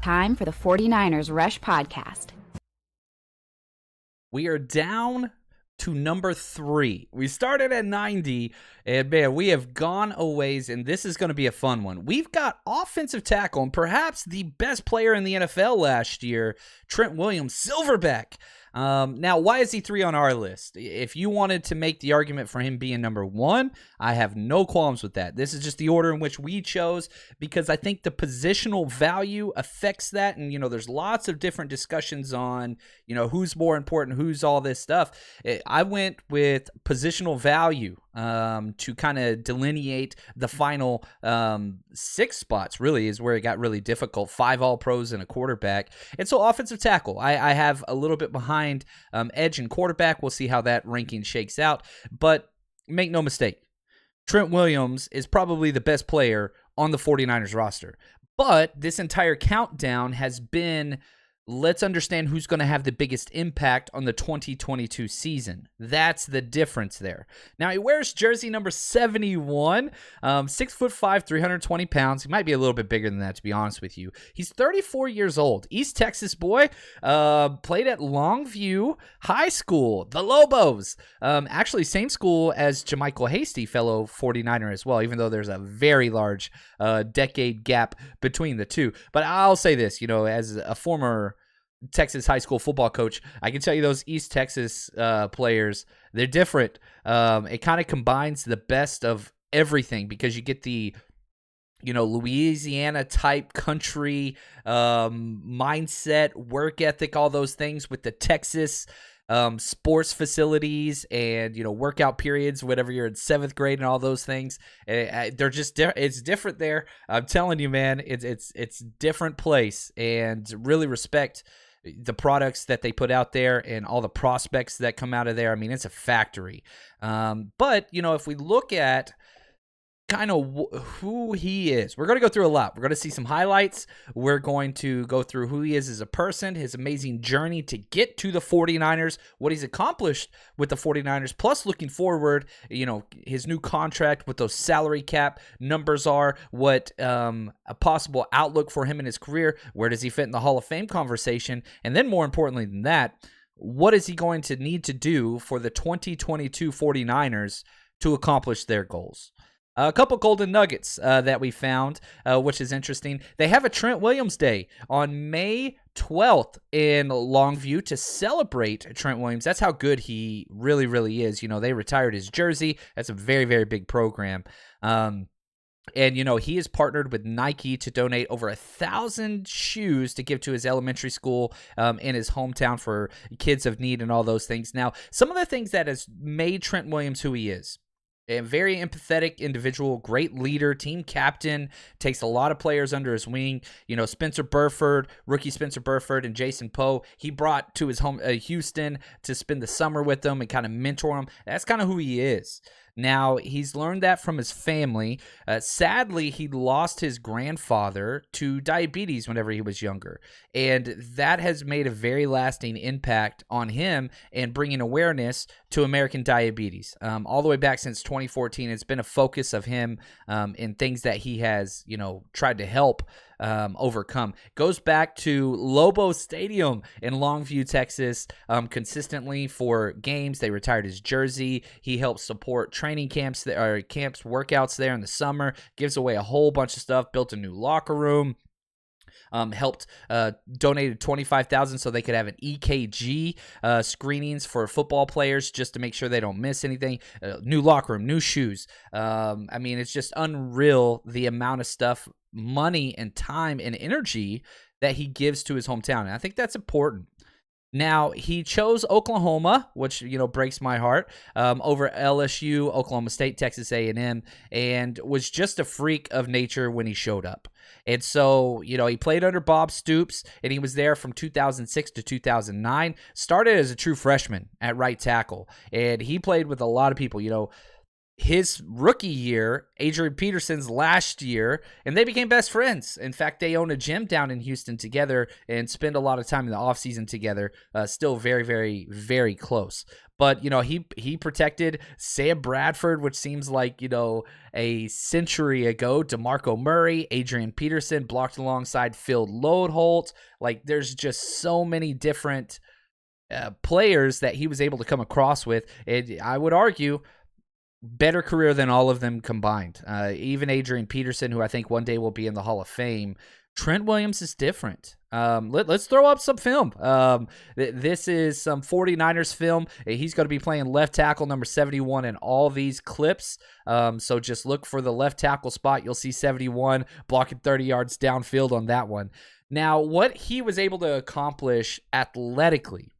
Time for the 49ers Rush Podcast. We are down to number 3. We started at 90, and man, we have gone a ways, and this is going to be a fun one. We've got offensive tackle, and perhaps the best player in the NFL last year, Trent Williams, Silverback. Now, why is he 3 on our list? If you wanted to make the argument for him being number 1, I have no qualms with that. This is just the order in which we chose because I think the positional value affects that. And, there's lots of different discussions on, who's more important, who's all this stuff. I went with positional value to kind of delineate the final 6 spots, really, is where it got really difficult. 5 All-Pros and a quarterback. And so offensive tackle, I have a little bit behind edge and quarterback. We'll see how that ranking shakes out. But make no mistake, Trent Williams is probably the best player on the 49ers roster. But this entire countdown has been, let's understand who's going to have the biggest impact on the 2022 season. That's the difference there. Now, he wears jersey number 71, 6'5", 320 pounds. He might be a little bit bigger than that, to be honest with you. He's 34 years old. East Texas boy, played at Longview High School, the Lobos. Actually, same school as JaMycal Hasty, fellow 49er as well, even though there's a very large decade gap between the two. But I'll say this, as a former Texas high school football coach, I can tell you those East Texas players, they're different. It kind of combines the best of everything because you get the Louisiana type country mindset, work ethic, all those things with the Texas sports facilities and workout periods whenever you're in 7th grade and all those things. They're just it's different there. I'm telling you, man, it's different place, and really respect the products that they put out there and all the prospects that come out of there. I mean, it's a factory. But if we look at kind of who he is, we're going to go through a lot. We're going to see some highlights. We're going to go through who he is as a person, his amazing journey to get to the 49ers, what he's accomplished with the 49ers, plus looking forward, his new contract, what those salary cap numbers are, what a possible outlook for him in his career, where does he fit in the Hall of Fame conversation, and then more importantly than that, what is he going to need to do for the 2022 49ers to accomplish their goals? A couple golden nuggets that we found, which is interesting. They have a Trent Williams Day on May 12th in Longview to celebrate Trent Williams. That's how good he really, really is. They retired his jersey. That's a very, very big program. And, he is partnered with Nike to donate over 1,000 shoes to give to his elementary school in his hometown for kids of need and all those things. Now, some of the things that has made Trent Williams who he is: a very empathetic individual, great leader, team captain, takes a lot of players under his wing. Spencer Burford, rookie Spencer Burford, and Jason Poe, he brought to his home, Houston, to spend the summer with them and kind of mentor them. That's kind of who he is. Now, he's learned that from his family. Sadly, he lost his grandfather to diabetes whenever he was younger, and that has made a very lasting impact on him and bringing awareness to American diabetes. All the way back since 2014, it's been a focus of him in things that he has, tried to help overcome. Goes back to Lobo Stadium in Longview, Texas, consistently for games. They retired his jersey. He helps support training camps there, or camps, workouts there in the summer. Gives away a whole bunch of stuff. Built a new locker room. Helped donated $25,000 so they could have an EKG screenings for football players just to make sure they don't miss anything. New locker room, new shoes. It's just unreal the amount of stuff, money and time and energy that he gives to his hometown. And I think that's important. Now, he chose Oklahoma, which, breaks my heart, over LSU, Oklahoma State, Texas A&M, and was just a freak of nature when he showed up. And so, he played under Bob Stoops, and he was there from 2006 to 2009, started as a true freshman at right tackle, and he played with a lot of people. his rookie year, Adrian Peterson's last year, and they became best friends. In fact, they own a gym down in Houston together and spend a lot of time in the offseason together. Still very, very, very close. But, he protected Sam Bradford, which seems like, a century ago. DeMarco Murray, Adrian Peterson blocked alongside Phil Lodeholt. Like, there's just so many different players that he was able to come across with. And I would argue better career than all of them combined. Even Adrian Peterson, who I think one day will be in the Hall of Fame. Trent Williams is different. Let's throw up some film. This is some 49ers film. He's going to be playing left tackle number 71 in all these clips. So just look for the left tackle spot. You'll see 71 blocking 30 yards downfield on that one. Now, what he was able to accomplish athletically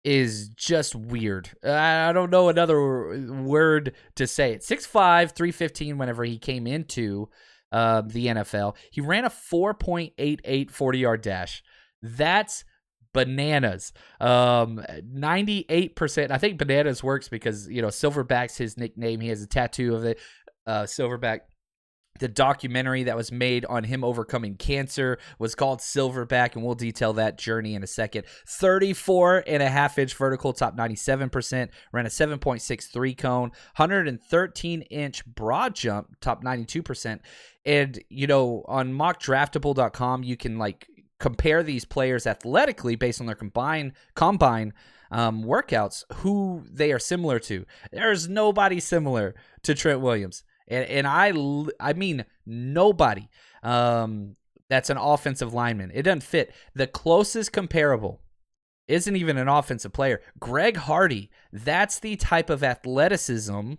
is just weird. I don't know another word to say it. 6'5", 315 whenever he came into the NFL. He ran a 4.88 40-yard dash. That's bananas. 98%. I think bananas works because, Silverback's his nickname. He has a tattoo of it. Silverback. The documentary that was made on him overcoming cancer was called Silverback, and we'll detail that journey in a second. 34.5-inch vertical, top 97%, ran a 7.63 cone, 113-inch broad jump, top 92%. And, on mockdraftable.com, you can, compare these players athletically based on their combine workouts, who they are similar to. There's nobody similar to Trent Williams. And I mean nobody that's an offensive lineman. It doesn't fit. The closest comparable isn't even an offensive player. Greg Hardy, that's the type of athleticism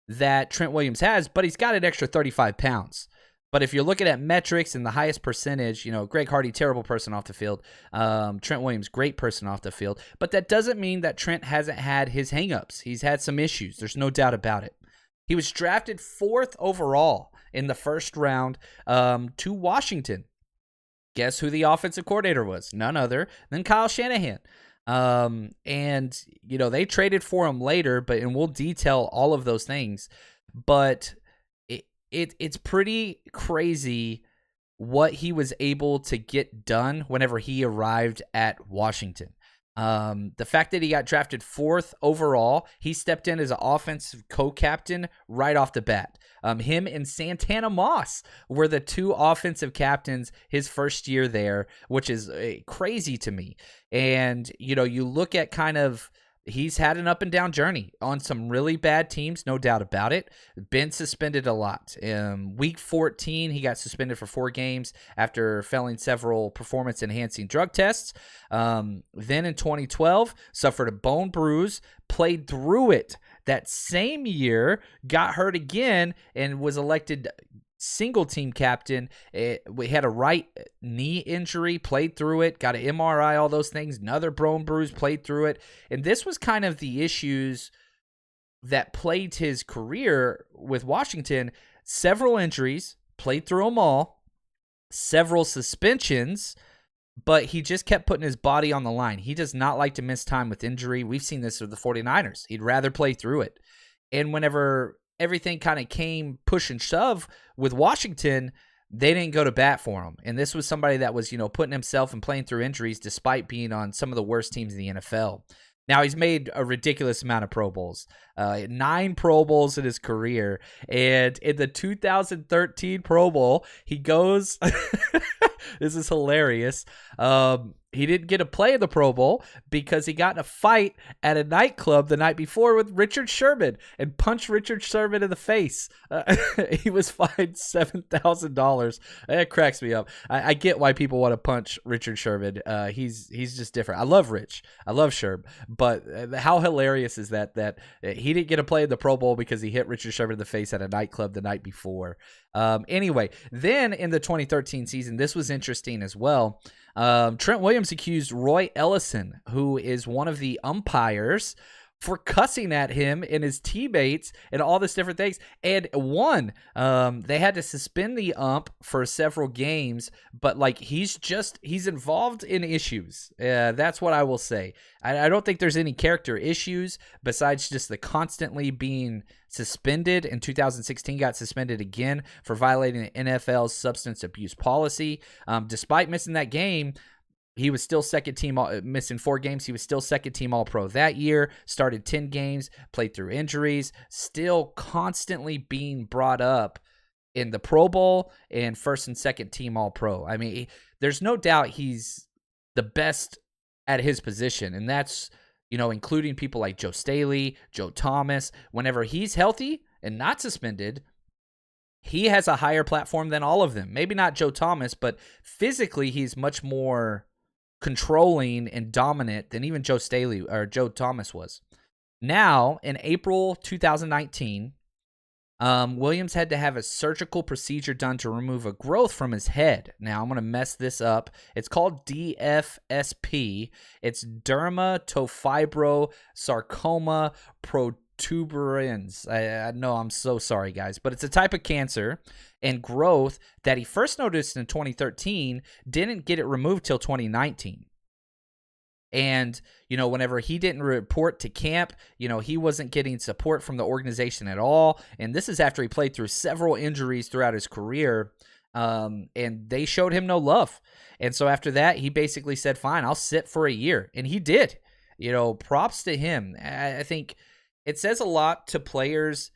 that Trent Williams has, but he's got an extra 35 pounds. But if you're looking at metrics and the highest percentage, Greg Hardy, terrible person off the field. Trent Williams, great person off the field. But that doesn't mean that Trent hasn't had his hangups. He's had some issues. There's no doubt about it. He was drafted 4th overall in the first round to Washington. Guess who the offensive coordinator was? None other than Kyle Shanahan. And, they traded for him later, and we'll detail all of those things. But it's pretty crazy what he was able to get done whenever he arrived at Washington. The fact that he got drafted 4th overall, he stepped in as an offensive co-captain right off the bat. Him and Santana Moss were the 2 offensive captains his first year there, which is crazy to me. And, you look at he's had an up and down journey on some really bad teams, no doubt about it. Been suspended a lot. Week 14, he got suspended for 4 games after failing several performance-enhancing drug tests. Then in 2012, suffered a bone bruise, played through it. That same year, got hurt again and was elected single team captain. We had a right knee injury, played through it, got an MRI, all those things, another bone bruise, played through it. And this was kind of the issues that plagued his career with Washington. Several injuries, played through them all, several suspensions, but he just kept putting his body on the line. He does not like to miss time with injury. We've seen this with the 49ers. He'd rather play through it. And whenever everything kind of came push and shove with Washington, they didn't go to bat for him. And this was somebody that was, putting himself and playing through injuries despite being on some of the worst teams in the NFL. Now, he's made a ridiculous amount of Pro Bowls, 9 Pro Bowls in his career. And in the 2013 Pro Bowl, he goes, this is hilarious. He didn't get to play in the Pro Bowl because he got in a fight at a nightclub the night before with Richard Sherman and punched Richard Sherman in the face. He was fined $7,000. It cracks me up. I get why people want to punch Richard Sherman. He's just different. I love Rich. I love Sherm. But how hilarious is that he didn't get to play in the Pro Bowl because he hit Richard Sherman in the face at a nightclub the night before. Anyway, then in the 2013 season, this was interesting as well. Trent Williams accused Roy Ellison, who is one of the umpires for cussing at him and his teammates and all this different things. And one, they had to suspend the ump for several games, but like he's involved in issues. That's what I will say. I don't think there's any character issues besides just the constantly being suspended. In 2016, got suspended again for violating the NFL's substance abuse policy. Despite missing that game, he was still second team, missing 4 games. He was still second team All-Pro that year, started 10 games, played through injuries, still constantly being brought up in the Pro Bowl and first and second team All-Pro. I mean, there's no doubt he's the best at his position, and that's, including people like Joe Staley, Joe Thomas. Whenever he's healthy and not suspended, he has a higher platform than all of them. Maybe not Joe Thomas, but physically he's much more controlling and dominant than even Joe Staley or Joe Thomas was. Now, in April 2019, Williams had to have a surgical procedure done to remove a growth from his head. Now, I'm going to mess this up. It's called DFSP. It's dermatofibrosarcoma protuberans. I know, I'm so sorry, guys, but it's a type of cancer and growth that he first noticed in 2013, didn't get it removed till 2019. And, whenever he didn't report to camp, he wasn't getting support from the organization at all. And this is after he played through several injuries throughout his career. And they showed him no love. And so after that, he basically said, fine, I'll sit for a year. And he did. Props to him. I think it says a lot to players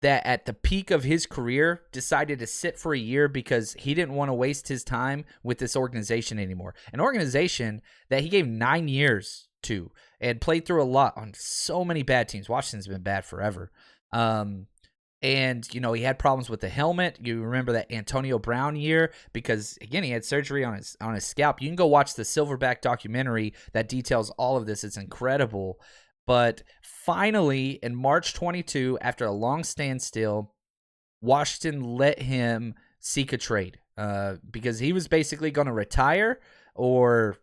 that at the peak of his career decided to sit for a year because he didn't want to waste his time with this organization anymore. An organization that he gave 9 years to and played through a lot on so many bad teams. Washington's been bad forever. And, he had problems with the helmet. You remember that Antonio Brown year because, again, he had surgery on his scalp. You can go watch the Silverback documentary that details all of this. It's incredible. But finally, in March 22, after a long standstill, Washington let him seek a trade because he was basically going to retire, or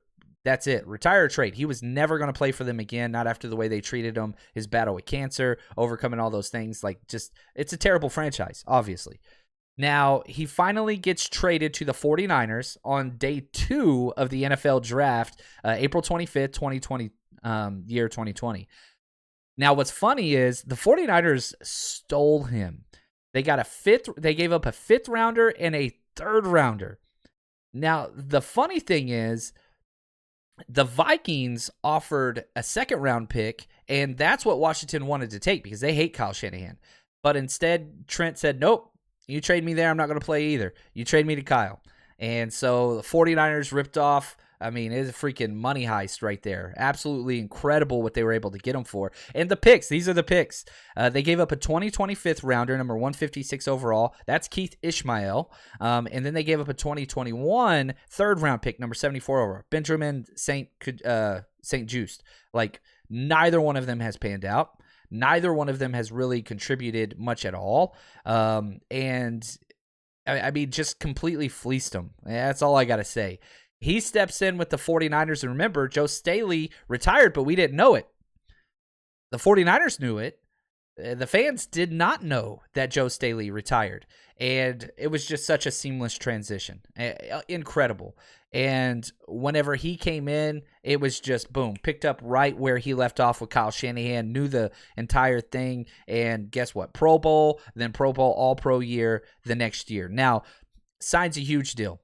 that's it, retire or trade. He was never going to play for them again, not after the way they treated him, his battle with cancer, overcoming all those things. It's a terrible franchise, obviously. Now, he finally gets traded to the 49ers on day 2 of the NFL draft, April 25th, 2020. Year 2020. Now, what's funny is the 49ers stole him. They gave up a 5th rounder and a 3rd rounder. Now, the funny thing is the Vikings offered a 2nd round pick, and that's what Washington wanted to take because they hate Kyle Shanahan. But instead, Trent said, nope, you trade me there, I'm not going to play either. You trade me to Kyle. And so the 49ers ripped off. I mean, it's a freaking money heist right there. Absolutely incredible what they were able to get him for. And the picks, these are the picks. They gave up a 2025th rounder, number 156 overall. That's Keith Ishmael. And then they gave up a 2021 3rd round pick, number 74 overall, Benjamin St. Just. Neither one of them has panned out. Neither one of them has really contributed much at all. And I mean, just completely fleeced them. That's all I got to say. He steps in with the 49ers, and remember, Joe Staley retired, but we didn't know it. The 49ers knew it. The fans did not know that Joe Staley retired, and it was just such a seamless transition. Incredible. And whenever he came in, it was just, boom, picked up right where he left off with Kyle Shanahan, knew the entire thing, and guess what? Pro Bowl, then Pro Bowl All-Pro year the next year. Now, signs a huge deal.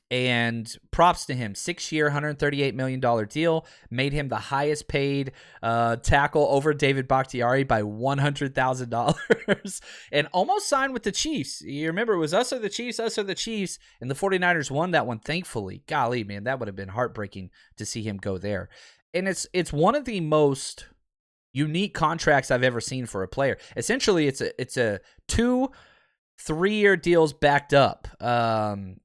And props to him. 6-year, $138 million deal. Made him the highest paid tackle over David Bakhtiari by $100,000. And almost signed with the Chiefs. You remember, it was us or the Chiefs. And the 49ers won that one, thankfully. Golly, man, that would have been heartbreaking to see him go there. And it's one of the most unique contracts I've ever seen for a player. Essentially, it's a 2 3-year deals backed up.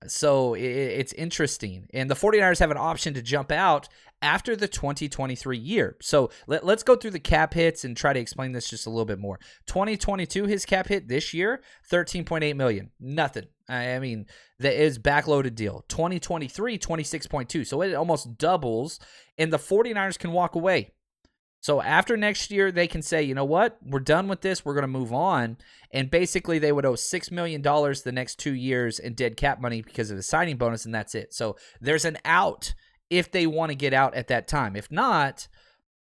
So it's interesting. And the 49ers have an option to jump out after the 2023 year. So let's go through the cap hits and try to explain this just a little bit more. 2022, his cap hit this year, $13.8 million. Nothing. I mean, that is backloaded deal. 2023, $26.2. So it almost doubles, and the 49ers can walk away. So after next year, they can say, you know what? We're done with this. We're going to move on. And basically, they would owe $6 million the next 2 years in dead cap money because of the signing bonus, and that's it. So there's an out if they want to get out at that time. If not,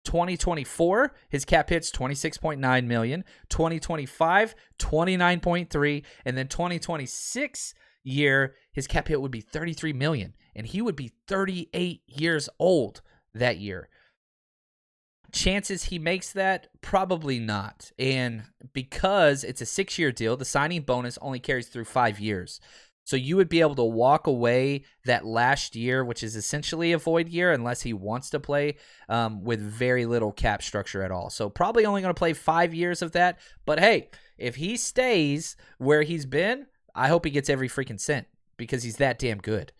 2024, his cap hit's $26.9 million. 2025, $29.3. And then 2026 year, his cap hit would be $33 million. And he would be 38 years old that year. Chances he makes that? Probably not. And because it's a 6-year deal, the signing bonus only carries through 5 years. So you would be able to walk away that last year, which is essentially a void year unless he wants to play, with very little cap structure at all. So probably only going to play 5 years of that. But hey, if he stays where he's been, I hope he gets every freaking cent because he's that damn good.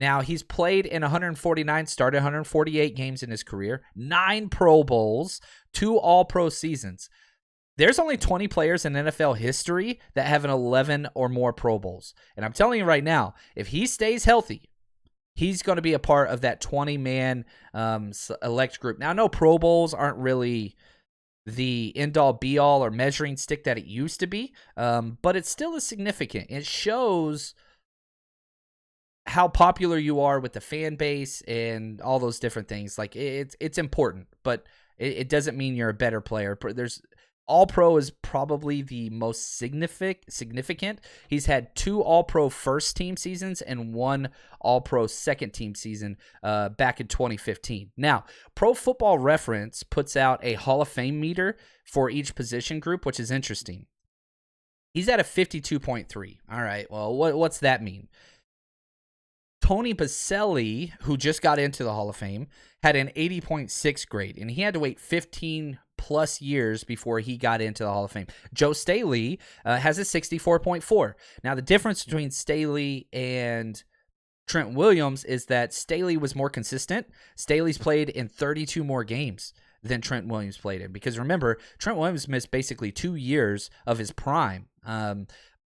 Now, he's played in 149, started 148 games in his career, 9 Pro Bowls, 2 All-Pro seasons. There's only 20 players in NFL history that have an 11 or more Pro Bowls. And I'm telling you right now, if he stays healthy, he's going to be a part of that 20-man select group. Now, I know Pro Bowls aren't really the end-all, be-all, or measuring stick that it used to be, but it still is significant. It shows how popular you are with the fan base and all those different things. Like it's important, but it doesn't mean you're a better player. All-Pro is probably the most significant. He's had 2 All-Pro first team seasons and 1 All-Pro second team season back in 2015. Now, Pro Football Reference puts out a Hall of Fame meter for each position group, which is interesting. He's at a 52.3. All right, well, what's that mean? Tony Baselli, who just got into the Hall of Fame, had an 80.6 grade, and he had to wait 15 plus years before he got into the Hall of Fame. Joe Staley has a 64.4. Now, the difference between Staley and Trent Williams is that Staley was more consistent. Staley's played in 32 more games than Trent Williams played in, because remember, Trent Williams missed basically 2 years of his prime.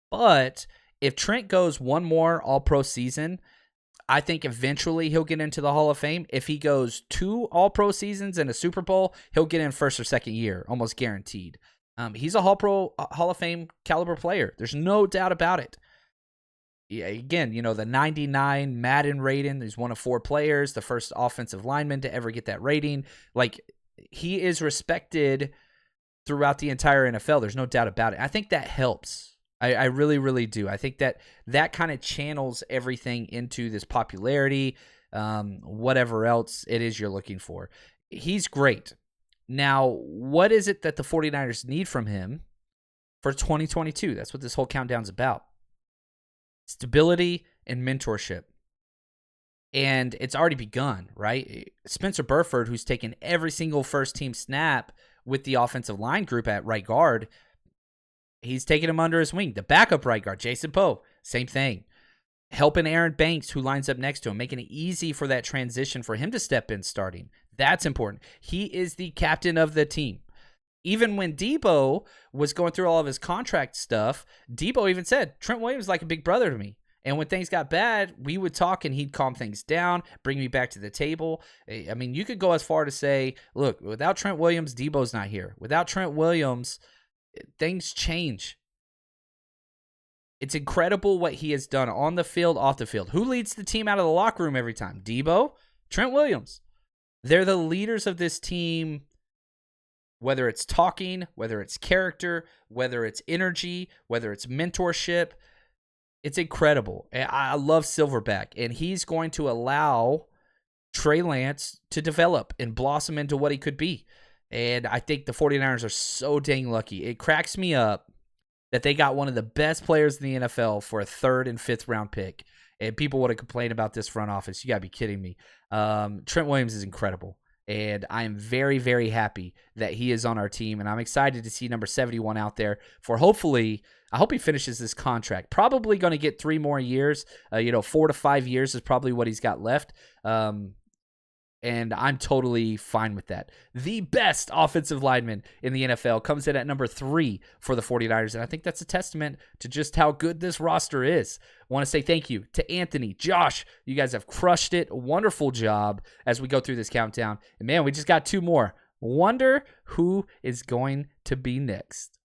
But if Trent goes one more All-Pro season, I think eventually he'll get into the Hall of Fame. If he goes 2 All-Pro seasons and a Super Bowl, he'll get in first or second year, almost guaranteed. He's a Hall of Fame caliber player. There's no doubt about it. Yeah, again, the 99 Madden rating. He's one of 4 players, the first offensive lineman to ever get that rating. Like, he is respected throughout the entire NFL. There's no doubt about it. I think that helps. I really, really do. I think that kind of channels everything into this popularity, whatever else it is you're looking for. He's great. Now, what is it that the 49ers need from him for 2022? That's what this whole countdown's about. Stability and mentorship. And it's already begun, right? Spencer Burford, who's taken every single first-team snap with the offensive line group at right guard, he's taking him under his wing. The backup right guard, Jason Poe, same thing. Helping Aaron Banks, who lines up next to him, making it easy for that transition for him to step in starting. That's important. He is the captain of the team. Even when Debo was going through all of his contract stuff, Debo even said, Trent Williams is like a big brother to me. And when things got bad, we would talk and he'd calm things down, bring me back to the table. I mean, you could go as far to say, look, without Trent Williams, Debo's not here. Without Trent Williams, things change. It's incredible what he has done on the field, off the field. Who leads the team out of the locker room every time? Debo, Trent Williams. They're the leaders of this team, whether it's talking, whether it's character, whether it's energy, whether it's mentorship. It's incredible. I love Silverback, and he's going to allow Trey Lance to develop and blossom into what he could be. And I think the 49ers are so dang lucky. It cracks me up that they got one of the best players in the NFL for a 3rd and 5th round pick. And people would have complained about this front office. You got to be kidding me. Trent Williams is incredible. And I am very, very happy that he is on our team. And I'm excited to see number 71 out there for hopefully, I hope he finishes this contract. Probably going to get 3 more years. 4 to 5 years is probably what he's got left. And I'm totally fine with that. The best offensive lineman in the NFL comes in at number 3 for the 49ers. And I think that's a testament to just how good this roster is. I want to say thank you to Anthony, Josh. You guys have crushed it. Wonderful job as we go through this countdown. And man, we just got 2 more. Wonder who is going to be next.